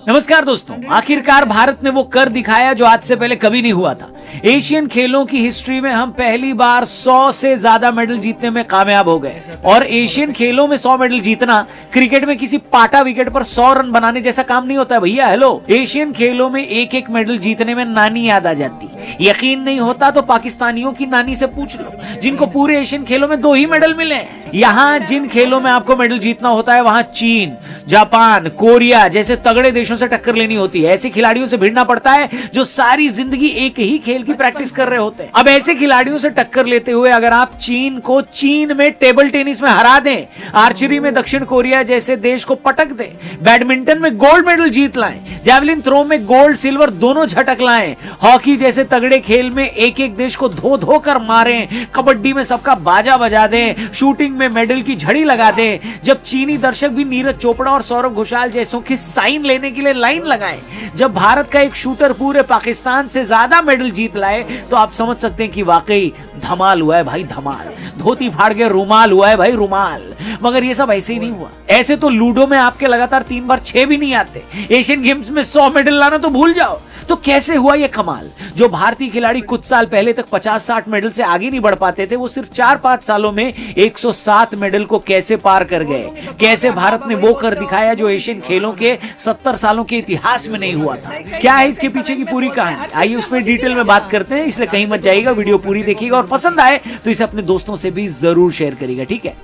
नमस्कार दोस्तों, आखिरकार भारत ने वो कर दिखाया जो आज से पहले कभी नहीं हुआ था। एशियन खेलों की हिस्ट्री में हम पहली बार 100 से ज्यादा मेडल जीतने में कामयाब हो गए। और एशियन खेलों में 100 मेडल जीतना क्रिकेट में किसी पाटा विकेट पर 100 रन बनाने जैसा काम नहीं होता है भैया। हेलो, एशियन खेलों में एक एक मेडल जीतने में नानी याद आ जाती। यकीन नहीं होता तो पाकिस्तानियों की नानी से पूछ लो, जिनको पूरे एशियन खेलों में 2 ही मेडल मिले। यहाँ जिन खेलों में आपको मेडल जीतना होता है वहां चीन, जापान, कोरिया जैसे तगड़े देशों से टक्कर लेनी होती है। ऐसे खिलाड़ियों से भिड़ना पड़ता है जो सारी जिंदगी एक ही खेल की प्रैक्टिस कर रहे होते हैं। अब ऐसे खिलाड़ियों से टक्कर लेते हुए अगर आप चीन को चीन में टेबल टेनिस में हरा दें, आर्चरी में दक्षिण कोरिया जैसे देश को पटक दें, बैडमिंटन में गोल्ड मेडल जीत लाएं, जैवलिन थ्रो में गोल्ड सिल्वर दोनों झटक लाएं, हॉकी जैसे तगड़े खेल में एक एक देश को धो धो कर मारें, कबड्डी में सबका बाजा बजा दें, शूटिंग में मेडल की झड़ी लगा दें, जब चीनी दर्शक भी नीरज चोपड़ा और सौरभ घोषाल जैसों की साइन लेने के लिए लाइन लगाएं, जब भारत का एक शूटर पूरे पाकिस्तान से ज्यादा मेडल जीत लाए, तो आप समझ सकते हैं कि वाकई धमाल हुआ है भाई, धमाल। धोती फाड़ के रुमाल हुआ है भाई, रुमाल। मगर ये सब ऐसे ही नहीं हुआ। ऐसे तो लूडो में आपके लगातार 3 बार 6 भी नहीं आते। एशियन गेम्स में 100 मेडल लाना तो भूल जाओ। तो कैसे हुआ ये कमाल? जो भारतीय खिलाड़ी कुछ साल पहले तक 50-60 मेडल से आगे नहीं बढ़ पाते थे, वो सिर्फ 4-5 सालों में 107 मेडल को कैसे पार कर गए? कैसे भारत ने वो कर दिखाया जो एशियन खेलों के 70 सालों के इतिहास में नहीं हुआ था? क्या है इसके पीछे की पूरी कहानी? आइए उसमें डिटेल में बात करते हैं, इसलिए कहीं मत जाइएगा, वीडियो पूरी देखिएगा और पसंद आए तो इसे अपने दोस्तों से भी जरूर शेयर करिएगा, ठीक है?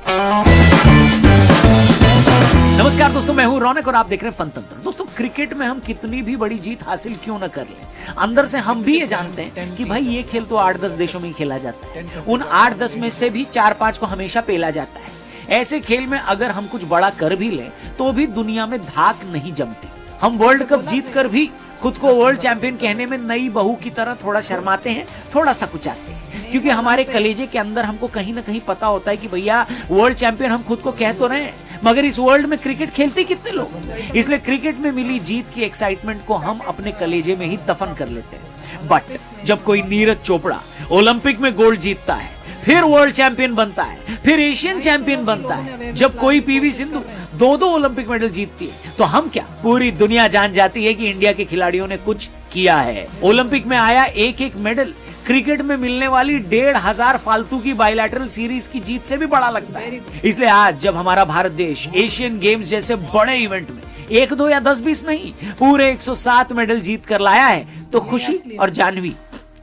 नमस्कार दोस्तों, मैं हूं रौनक और आप देख रहे हैं फनतंत्र। दोस्तों, क्रिकेट में हम कितनी भी बड़ी जीत हासिल क्यों न कर लें, अंदर से हम भी ये जानते हैं कि भाई ये खेल तो 8-10 देशों में ही खेला जाता है। उन 8-10 में से भी 4-5 को हमेशा पेला जाता है। ऐसे खेल में अगर हम कुछ बड़ा कर भी लें तो भी दुनिया में धाक नहीं जमती। हम वर्ल्ड कप जीत कर भी खुद को वर्ल्ड चैंपियन कहने में नई बहू की तरह थोड़ा शर्माते हैं, थोड़ा सा कुचाते हैं, क्योंकि हमारे कलेजे के अंदर हमको कहीं ना कहीं पता होता है कि भैया वर्ल्ड चैंपियन हम खुद को कह तो रहे हैं, मगर इस वर्ल्ड में क्रिकेट खेलते कितने लोग? इसलिए क्रिकेट में मिली जीत की एक्साइटमेंट को हम अपने कलेजे में ही दफन कर लेते हैं। बट जब कोई नीरज चोपड़ा ओलंपिक में गोल्ड जीतता है, फिर वर्ल्ड चैंपियन बनता है, फिर एशियन चैंपियन बनता है, जब कोई पीवी सिंधु 2-2 ओलंपिक मेडल जीतती है, तो हम क्या, पूरी दुनिया जान जाती है कि इंडिया के खिलाड़ियों ने कुछ किया है। ओलंपिक में आया एक एक मेडल क्रिकेट में मिलने वाली 1,500 फालतू की बायलैटरल सीरीज की जीत से भी बड़ा लगता है। इसलिए आज जब हमारा भारत देश एशियन गेम्स जैसे बड़े इवेंट में 1, 2 या 10-20 नहीं, पूरे 107 मेडल जीत कर लाया है, तो खुशी और जानवी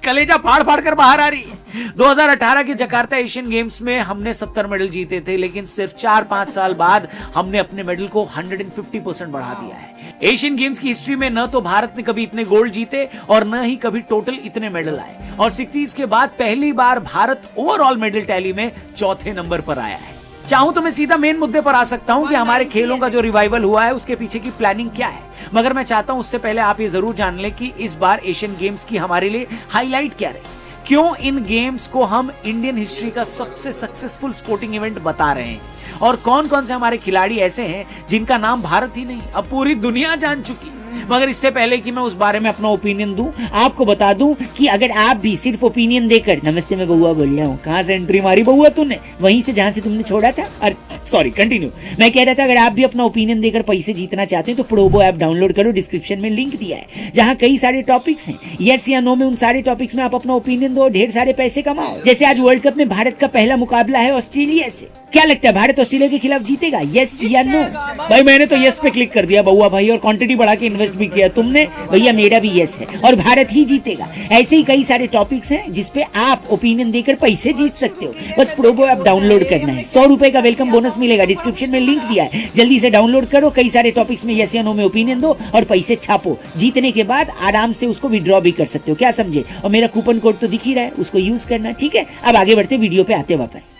कलेजा फाड़ फाड़ कर बाहर आ रही है। 2018 के जकार्ता एशियन गेम्स में हमने 70 मेडल जीते थे, लेकिन सिर्फ 4-5 साल बाद हमने अपने मेडल को 150% बढ़ा दिया है। एशियन गेम्स की हिस्ट्री में न तो भारत ने कभी इतने गोल्ड जीते और न ही कभी टोटल इतने मेडल आए, और 60s के बाद पहली बार भारत ओवरऑल मेडल टैली में 4थे नंबर पर आया है। चाहूं तो मैं सीधा मेन मुद्दे पर आ सकता हूं कि हमारे खेलों का जो रिवाइवल हुआ है उसके पीछे की प्लानिंग क्या है, मगर मैं चाहता हूं उससे पहले आप ये जरूर जान लें कि इस बार एशियन गेम्स की हमारे लिए हाईलाइट क्या रही, क्यों इन गेम्स को हम इंडियन हिस्ट्री का सबसे सक्सेसफुल स्पोर्टिंग इवेंट बता रहे हैं, और कौन कौन से हमारे खिलाड़ी ऐसे हैं जिनका नाम भारत ही नहीं अब पूरी दुनिया जान चुकी है। मगर इससे पहले कि मैं उस बारे में अपना ओपिनियन दूं, आपको बता दूं कि अगर आप भी सिर्फ ओपिनियन देकर, नमस्ते मैं बउआ बोल रहा हूँ, कहाँ से एंट्री मारी बउआ तूने? वहीं से जहां से तुमने छोड़ा था। अरे सॉरी, कंटिन्यू। मैं कह रहा था अगर आप भी अपना ओपिनियन देकर पैसे जीतना चाहते हैं तो प्रोबो ऐप डाउनलोड करो, डिस्क्रिप्शन में लिंक दिया है, जहाँ कई सारे टॉपिक्स हैं। यस या नो में उन सारे टॉपिक्स में आप अपना ओपिनियन दो, ढेर सारे पैसे कमाओ। जैसे आज वर्ल्ड कप में भारत का पहला मुकाबला है ऑस्ट्रेलिया से, क्या लगता है भारत ऑस्ट्रेलिया के खिलाफ जीतेगा? यस या नो? भाई मैंने तो यस पे क्लिक कर दिया बउआ भाई, और क्वांटिटी बढ़ा के इन्वेस्ट भी किया। तुमने? भैया मेरा भी यस है, और भारत ही जीतेगा। ऐसे ही कई सारे टॉपिक्स हैं जिसपे आप ओपिनियन देकर पैसे जीत सकते हो। बस प्रोबो ऐप डाउनलोड करना है, 100 रुपए का वेलकम बोनस मिलेगा, डिस्क्रिप्शन में लिंक दिया है, जल्दी से डाउनलोड करो। कई सारे टॉपिक्स में यस या नो में ओपिनियन दो और पैसे छापो। जीतने के बाद आराम से उसको विड्रॉ भी कर सकते हो, क्या समझे? और मेरा कूपन कोड तो दिख ही रहा है, उसको यूज करना, ठीक है? अब आगे बढ़ते, वीडियो पे आते वापस।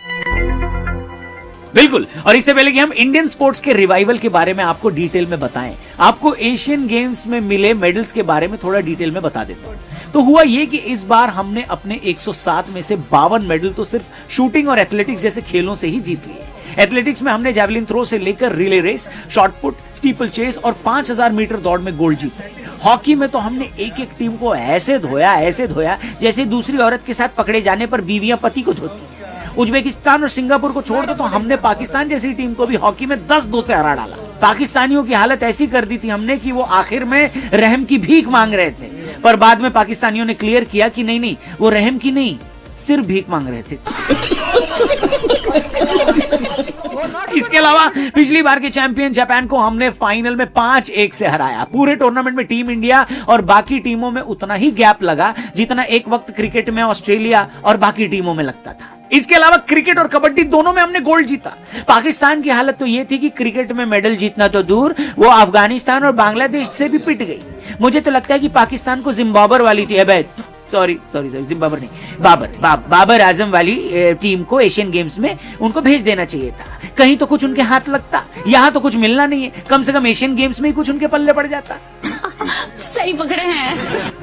बिल्कुल, और इससे पहले कि हम इंडियन स्पोर्ट्स के रिवाइवल के बारे में आपको डिटेल में बताएं, आपको एशियन गेम्स में मिले मेडल्स के बारे में थोड़ा डिटेल में बता देता हूं। तो हुआ यह कि इस बार हमने अपने 107 में से 52 मेडल तो सिर्फ शूटिंग और एथलेटिक्स जैसे खेलों से ही जीत लिए। एथलेटिक्स में हमने जैवलिन थ्रो से लेकर relay race, shot put, steeple chase और 5000 मीटर दौड़ में गोल्ड जीते। हॉकी में तो हमने एक एक टीम को ऐसे धोया जैसे दूसरी औरत के साथ पकड़े जाने पर बीवियां पति को धोती। उज्बेकिस्तान और सिंगापुर को छोड़ दो तो हमने पाकिस्तान जैसी टीम को भी हॉकी में 10-2 से हरा डाला। पाकिस्तानियों की हालत ऐसी कर दी थी हमने कि वो आखिर में रहम की भीख मांग रहे थे, पर बाद में पाकिस्तानियों ने क्लियर किया कि नहीं नहीं, वो रहम की नहीं, सिर्फ भीख मांग रहे थे। इसके अलावा पिछली बार के चैंपियन जापान को हमने फाइनल में 5-1 से हराया। पूरे टूर्नामेंट में टीम इंडिया और बाकी टीमों में उतना ही गैप लगा जितना एक वक्त क्रिकेट में ऑस्ट्रेलिया और बाकी टीमों में लगता था। इसके अलावा क्रिकेट और कबड्डी दोनों में हमने गोल्ड जीता। पाकिस्तान की हालत तो यह थी कि क्रिकेट में मेडल जीतना तो दूर, वो अफगानिस्तान और बांग्लादेश से भी पिट गई। मुझे तो लगता है कि पाकिस्तान को जिम्बाब्वे वाली जिम्बाब्वे नहीं, बाबर आजम वाली टीम को एशियन गेम्स में उनको भेज देना चाहिए था। कहीं तो कुछ उनके हाथ लगता, यहाँ तो कुछ मिलना नहीं है, कम से कम एशियन गेम्स में ही कुछ उनके पल्ले पड़ जाता। सही पकड़े हैं।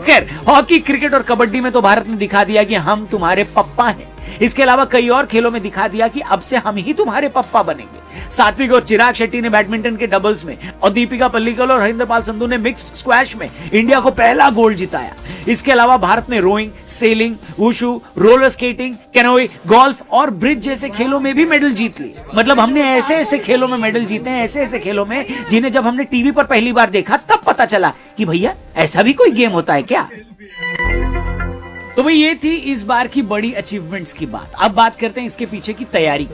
खैर, हॉकी, क्रिकेट और कबड्डी में तो भारत ने दिखा दिया कि हम तुम्हारे पप्पा हैं। इसके अलावा कई और खेलों में दिखा दिया कि अब से हम ही तुम्हारे पप्पा बनेंगे। सात्विक और चिराग शेट्टी ने बैडमिंटन के डबल्स में और दीपिका पल्लिकल और हरिंदरपाल संधू ने मिक्स्ड स्क्वैश में इंडिया को पहला गोल्ड जिताया। इसके अलावा भारत ने rowing, sailing, wushu, roller skating, canoeing, golf और ब्रिज जैसे खेलों में भी मेडल जीत लिए। मतलब हमने ऐसे ऐसे खेलों में मेडल जीते हैं, ऐसे ऐसे खेलों में जिन्हें जब हमने टीवी पर पहली बार देखा तब पता चला कि भैया ऐसा भी कोई गेम होता है क्या। तो भाई ये थी इस बार की बड़ी अचीवमेंट्स की बात। अब बात करते हैं इसके पीछे की तैयारी।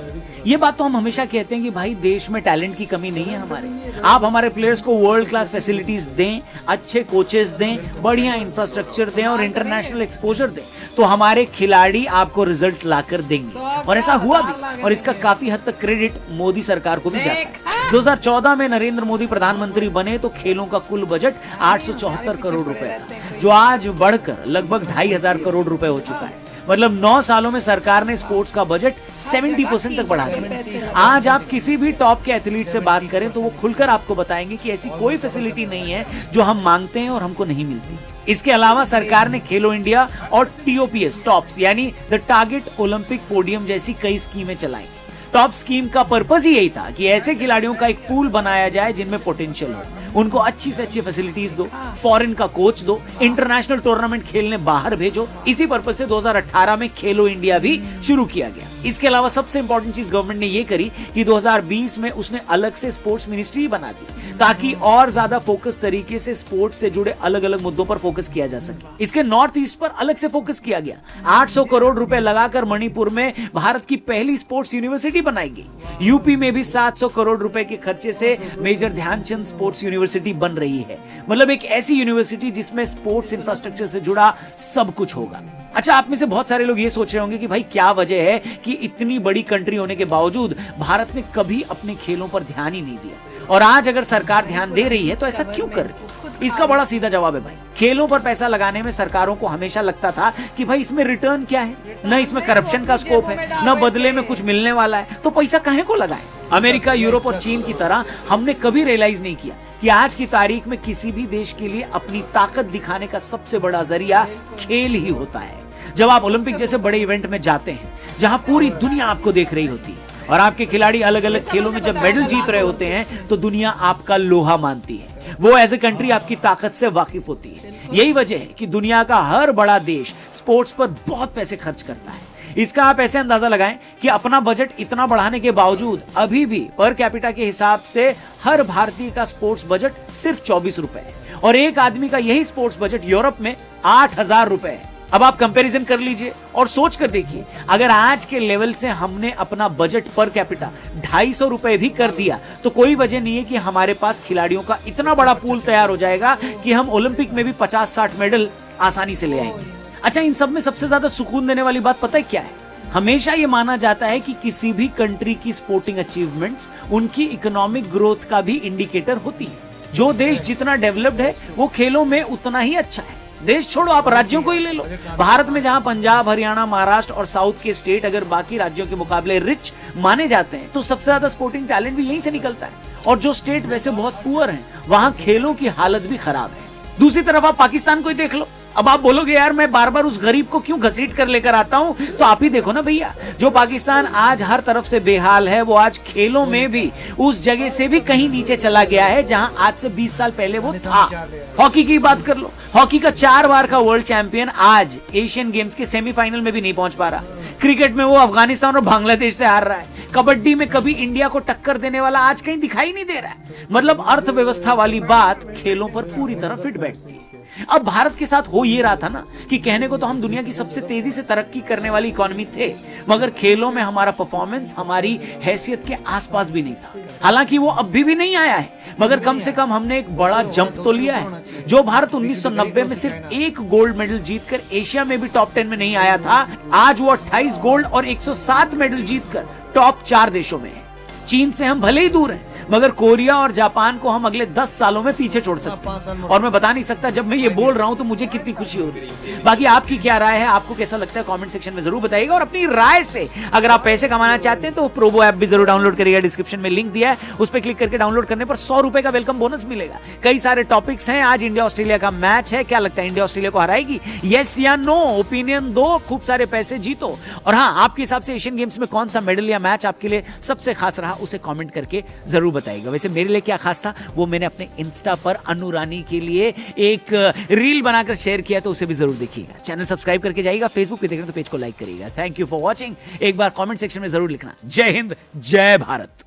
ये बात तो हम हमेशा कहते हैं कि भाई देश में टैलेंट की कमी नहीं है हमारे। आप हमारे प्लेयर्स को वर्ल्ड क्लास फैसिलिटीज दें, अच्छे कोचेस दें, बढ़िया इंफ्रास्ट्रक्चर दें और इंटरनेशनल एक्सपोजर दें, तो हमारे खिलाड़ी आपको रिजल्ट लाकर देंगे। और ऐसा हुआ भी, और इसका काफी हद तक क्रेडिट मोदी सरकार को भी जाता है। 2014 में नरेंद्र मोदी प्रधानमंत्री बने तो खेलों का कुल बजट 874 करोड़ रुपए, जो आज बढ़कर लगभग 2500 करोड़ रुपए हो चुका है। मतलब 9 सालों में सरकार ने स्पोर्ट्स का बजट 70% तक बढ़ा दिया। आज आप किसी भी टॉप के एथलीट से बात करें तो वो खुलकर आपको बताएंगे कि ऐसी कोई फैसिलिटी नहीं है जो हम मांगते हैं और हमको नहीं मिलती। इसके अलावा सरकार ने खेलो इंडिया और TOPS टॉप्स यानी द टारगेट ओलंपिक पोडियम जैसी कई स्कीमें चलाई। टॉप स्कीम का पर्पस ही यही था कि ऐसे खिलाड़ियों का एक पूल बनाया जाए जिनमें पोटेंशियल हो, उनको अच्छी से अच्छी फैसिलिटीज दो, फॉरेन का कोच दो, इंटरनेशनल टूर्नामेंट खेलने बाहर भेजो। इसी पर्पस से 2018 में खेलो इंडिया भी शुरू किया गया। इसके अलावा सबसे इंपॉर्टेंट चीज गवर्नमेंट ने ये करी कि 2020 में उसने अलग से स्पोर्ट्स मिनिस्ट्री बना दी ताकि और ज्यादा फोकस तरीके से स्पोर्ट्स से जुड़े अलग अलग मुद्दों पर फोकस किया जा सके। इसके नॉर्थ ईस्ट पर अलग से फोकस किया गया। 800 करोड़ रुपए लगाकर मणिपुर में भारत की पहली स्पोर्ट्स यूनिवर्सिटी बनाई गई। यूपी में भी 700 करोड़ रुपए के खर्चे से मेजर ध्यानचंद स्पोर्ट्स यूनिवर्सिटी बन रही है। मतलब एक ऐसी यूनिवर्सिटी जिसमें स्पोर्ट्स इंफ्रास्ट्रक्चर से जुड़ा सब कुछ होगा। अच्छा, आप में से बहुत सारे लोग ये सोच रहे होंगे कि भाई क्या वजह है कि इतनी बड़ी कंट्री होने के बावजूद भारत ने कभी अपने खेलों पर ध्यान ही नहीं दिया, और आज अगर सरकार ध्यान दे रही है तो ऐसा क्यों कर रही है? इसका बड़ा सीधा जवाब है भाई, खेलों पर पैसा लगाने में सरकारों को हमेशा लगता था कि भाई इसमें रिटर्न क्या है, न इसमें करप्शन का स्कोप है, न बदले में कुछ मिलने वाला है, तो पैसा काहे को लगाए। अमेरिका, यूरोप और चीन की तरह हमने कभी रियलाइज नहीं किया कि आज की तारीख में किसी भी देश के लिए अपनी ताकत दिखाने का सबसे बड़ा जरिया खेल ही होता है। जब आप ओलंपिक जैसे बड़े इवेंट में जाते हैं जहां पूरी दुनिया आपको देख रही होती है और आपके खिलाड़ी अलग अलग खेलों में जब मेडल जीत रहे होते हैं तो दुनिया आपका लोहा मानती है। वो एज ए कंट्री आपकी ताकत से वाकिफ होती है। यही वजह है कि दुनिया का हर बड़ा देश स्पोर्ट्स पर बहुत पैसे खर्च करता है। इसका आप ऐसे अंदाजा लगाएं कि अपना बजट इतना बढ़ाने के बावजूद अभी भी पर कैपिटा के हिसाब से हर भारतीय का स्पोर्ट्स बजट सिर्फ 24 रुपए है, और एक आदमी का यही स्पोर्ट्स बजट यूरोप में 8000 रुपए है। अब आप कंपैरिजन कर लीजिए और सोच कर देखिए, अगर आज के लेवल से हमने अपना बजट पर कैपिटा 250 रुपए भी कर दिया तो कोई वजह नहीं है कि हमारे पास खिलाड़ियों का इतना बड़ा पूल तैयार हो जाएगा कि हम ओलंपिक में भी 50-60 मेडल आसानी से ले आएंगे। अच्छा, इन सब में सबसे ज्यादा सुकून देने वाली बात पता है क्या है? हमेशा यह माना जाता है कि किसी भी कंट्री की स्पोर्टिंग अचीवमेंट्स उनकी इकोनॉमिक ग्रोथ का भी इंडिकेटर होती है। जो देश जितना डेवलप्ड है वो खेलों में उतना ही अच्छा है। देश छोड़ो, आप राज्यों को ही ले लो। भारत में जहां पंजाब, हरियाणा, महाराष्ट्र और साउथ के स्टेट अगर बाकी राज्यों के मुकाबले रिच माने जाते हैं तो सबसे ज्यादा स्पोर्टिंग टैलेंट भी यहीं से निकलता है। और जो स्टेट वैसे बहुत पुअर हैं वहां खेलों की हालत भी खराब है। दूसरी तरफ आप पाकिस्तान को ही देख लो। अब आप बोलोगे यार मैं बार बार उस गरीब को क्यों घसीट कर लेकर आता हूं, तो आप ही देखो ना भैया, जो पाकिस्तान आज हर तरफ से बेहाल है, वो आज खेलों में भी उस जगह से भी कहीं नीचे चला गया है जहां आज से 20 साल पहले वो था। हॉकी की बात कर लो, हॉकी का 4 बार का वर्ल्ड चैंपियन आज एशियन गेम्स के सेमीफाइनल में भी नहीं पहुंच पा रहा। क्रिकेट में वो अफगानिस्तान और बांग्लादेश से हार रहा है। कबड्डी में कभी इंडिया को टक्कर देने वाला आज कहीं दिखाई नहीं दे रहा है। मतलब अर्थव्यवस्था वाली बात खेलों पर पूरी तरह फिट बैठती है। अब भारत के साथ हो ये रहा था ना कि कहने को तो हम दुनिया की सबसे तेजी से तरक्की करने वाली इकोनॉमी थे, मगर खेलों में हमारा परफॉर्मेंस हमारी हैसियत के आसपास भी नहीं था। हालांकि वो अब भी नहीं आया है, मगर कम से कम हमने एक बड़ा जंप तो लिया है। जो भारत 1990 में सिर्फ 1 गोल्ड मेडल जीतकर एशिया में भी टॉप 10 में नहीं आया था, आज वो 28 गोल्ड और 107 मेडल जीतकर टॉप 4 देशों में है। चीन से हम भले ही दूर हैं, मगर कोरिया और जापान को हम अगले 10 सालों में पीछे छोड़ सकते हैं। और मैं बता नहीं सकता जब मैं ये बोल रहा हूं तो मुझे कितनी खुशी हो रही है। बाकी आपकी क्या राय है, आपको कैसा लगता है, कमेंट सेक्शन में जरूर बताइएगा। और अपनी राय से अगर आप पैसे कमाना चाहते हैं तो प्रोबो ऐप भी जरूर डाउनलोड करिएगा। डिस्क्रिप्शन में लिंक दिया है, उस पर क्लिक करके डाउनलोड करने पर 100 रुपए का वेलकम बोनस मिलेगा। कई सारे टॉपिक्स हैं। आज इंडिया ऑस्ट्रेलिया का मैच है, क्या लगता है इंडिया ऑस्ट्रेलिया को हराएगी, यस या नो, ओपिनियन दो, खूब सारे पैसे जीतो। और हाँ, आपके हिसाब से एशियन गेम्स में कौन सा मेडल या मैच आपके लिए सबसे खास रहा, उसे कमेंट करके जरूर बताइएगा। वैसे मेरे लिए क्या खास था वो मैंने अपने इंस्टा पर अनु रानी के लिए एक रील बनाकर शेयर किया, तो उसे भी जरूर देखिएगा। चैनल सब्सक्राइब करके जाइएगा, फेसबुक पे देख रहे हैं तो पेज को लाइक करिएगा। Thank you for watching. एक बार कमेंट सेक्शन में जरूर लिखना, जय हिंद जय भारत।